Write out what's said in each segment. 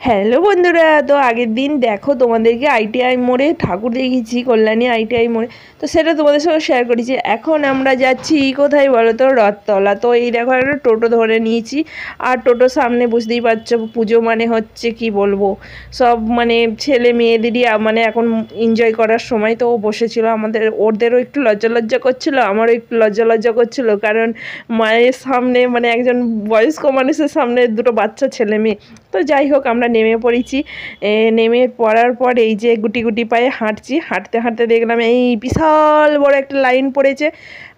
Hello বন্ধুরা, তো আগের দিন দেখো তোমাদেরকে আইটিআই মোড়ে ঠাকুর দেখিয়েছি, কল্যাণী আইটিআই মোড়ে। তো সেটা তোমাদের সঙ্গে শেয়ার করেছি। এখন আমরা যাচ্ছি কোথায় বলো তো, রথতলা। তো এই দেখো একটা টোটো ধরে নিয়েছি, আর টোটোর সামনে বুঝতেই পারছো পুজো মানে হচ্ছে কি বলবো, সব মানে ছেলে মেয়েদেরই মানে এখন এনজয় করার সময়। তো ও বসেছিল, ওদেরও একটু লজ্জা লজ্জা করছিল, আমারও একটু লজ্জা লজ্জা করছিল, কারণ মায়ের সামনে মানে একজন বয়স্ক মানুষের সামনে দুটো বাচ্চা ছেলে মেয়ে। তো যাই হোক, আমরা নেমে পড়েছি। নেমে পড়ার পর এই যে গুটি গুটি পায়ে হাঁটছি, হাঁটতে হাঁটতে দেখলাম এই বিশাল বড় একটা লাইন পড়েছে।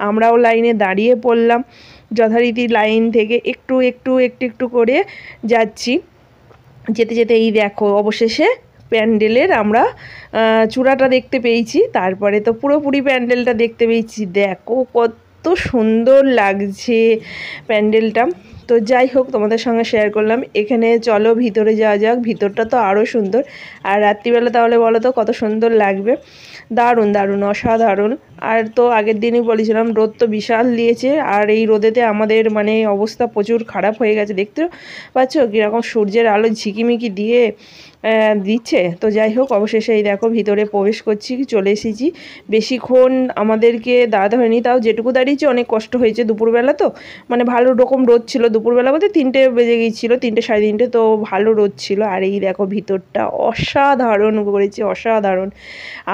আমরাও লাইনে দাঁড়িয়ে পড়লাম, যথারীতি লাইন থেকে একটু একটু একটু একটু করে যাচ্ছি। যেতে যেতে এই দেখো অবশেষে প্যান্ডেলের আমরা চূড়াটা দেখতে পেয়েছি। তারপরে তো পুরোপুরি প্যান্ডেলটা দেখতে পেয়েছি। দেখো কত সুন্দর লাগছে প্যান্ডেলটা। তো যাই হোক, তোমাদের সঙ্গে শেয়ার করলাম। এখানে চলো ভিতরে যাওয়া যাক, ভিতরটা তো আরও সুন্দর। আর রাত্রিবেলা তাহলে বলো তো কত সুন্দর লাগবে। দারুণ দারুণ অসাধারণ। আর তো আগের দিনই বলেছিলাম, রোদ তো বিশাল দিয়েছে, আর এই রোদেতে আমাদের মানে অবস্থা প্রচুর খারাপ হয়ে গেছে। দেখতে পাচ্ছ কীরকম সূর্যের আলো ঝিকিমিকি দিয়ে দিচ্ছে। তো যাই হোক, অবশেষে এই দেখো ভিতরে প্রবেশ করছি, চলে এসেছি। বেশিক্ষণ আমাদেরকে দাঁড়াতে হয়নি, তাও যেটুকু দাঁড়িয়েছি অনেক কষ্ট হয়েছে। দুপুরবেলা তো মানে ভালো রকম রোদ ছিল, দুপুরবেলা বলতে 3টে বেজে গিয়েছিলো, 3টে সাড়ে 3টে, তো ভালো রোদ ছিল। আর এই দেখো ভিতরটা অসাধারণ করেছে, অসাধারণ।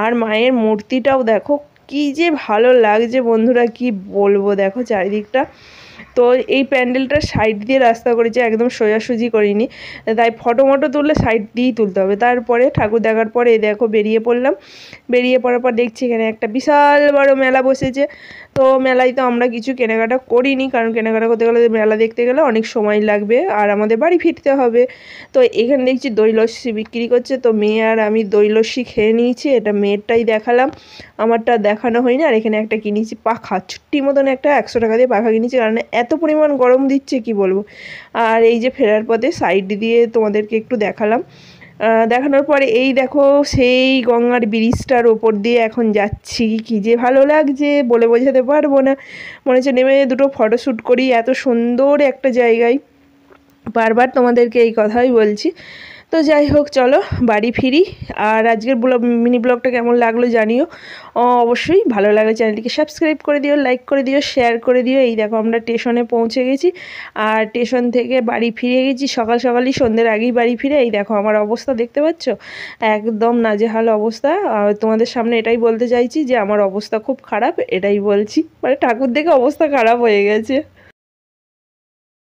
আর মায়ের মূর্তিটাও দেখো কি যে ভালো লাগছে বন্ধুরা, কি বলবো। দেখো চারিদিকটা। তো এই প্যান্ডেলটার সাইড দিয়ে রাস্তা করেছে, একদম সোজাসুজি করিনি, তাই ফটো মটো তুললে সাইড দিয়েই তুলতে হবে। তারপরে ঠাকুর দেখার পরে এই দেখো বেরিয়ে পড়লাম। বেরিয়ে পড়ার পর দেখছি এখানে একটা বিশাল বড় মেলা বসেছে। তো মেলায় তো আমরা কিছু কেনাকাটা করিনি, কারণ কেনাকাটা করতে গেলে মেলা দেখতে গেলে অনেক সময় লাগবে, আর আমাদের বাড়ি ফিরতে হবে। তো এখানে দেখছি দই লস্যি বিক্রি করছে। তো মেয়ে আর আমি দই লস্যি খেয়ে নিয়েছি, এটা মেয়েরটাই দেখালাম, আমারটা দেখানো হয়নি। আর এখানে একটা কিনেছি পাখা, ছুট্টি মতন একটা 100 টাকা দিয়ে পাখা কিনেছি, কারণ এত পরিমাণ গরম দিচ্ছে কি বলবো। আর এই যে ফেরার পথে সাইড দিয়ে তোমাদেরকে একটু দেখালাম। দেখানোর পরে এই দেখো সেই গঙ্গার ব্রিজটার ওপর দিয়ে এখন যাচ্ছি, কী যে ভালো লাগছে বলে বোঝাতে পারবো না। মনে হচ্ছে নেমে দুটো ফটোশ্যুট করি, এত সুন্দর একটা জায়গায়। বারবার তোমাদেরকে এই কথাই বলছি। তো যাই হোক, চলো বাড়ি ফিরি। আর আজকের মিনি ব্লগটা কেমন লাগলো জানিও। অবশ্যই ভালো লাগলে চ্যানেলটিকে সাবস্ক্রাইব করে দিও, লাইক করে দিও, শেয়ার করে দিও। এই দেখো আমরা স্টেশনে পৌঁছে গেছি, আর স্টেশন থেকে বাড়ি ফিরে গেছি সকাল সকালই, সন্ধ্যের আগেই বাড়ি ফিরে। এই দেখো আমার অবস্থা দেখতে পাচ্ছ, একদম নাজেহাল অবস্থা। তোমাদের সামনে এটাই বলতে চাইছি যে আমার অবস্থা খুব খারাপ, এটাই বলছি, মানে ঠাকুর দেখে অবস্থা খারাপ হয়ে গেছে।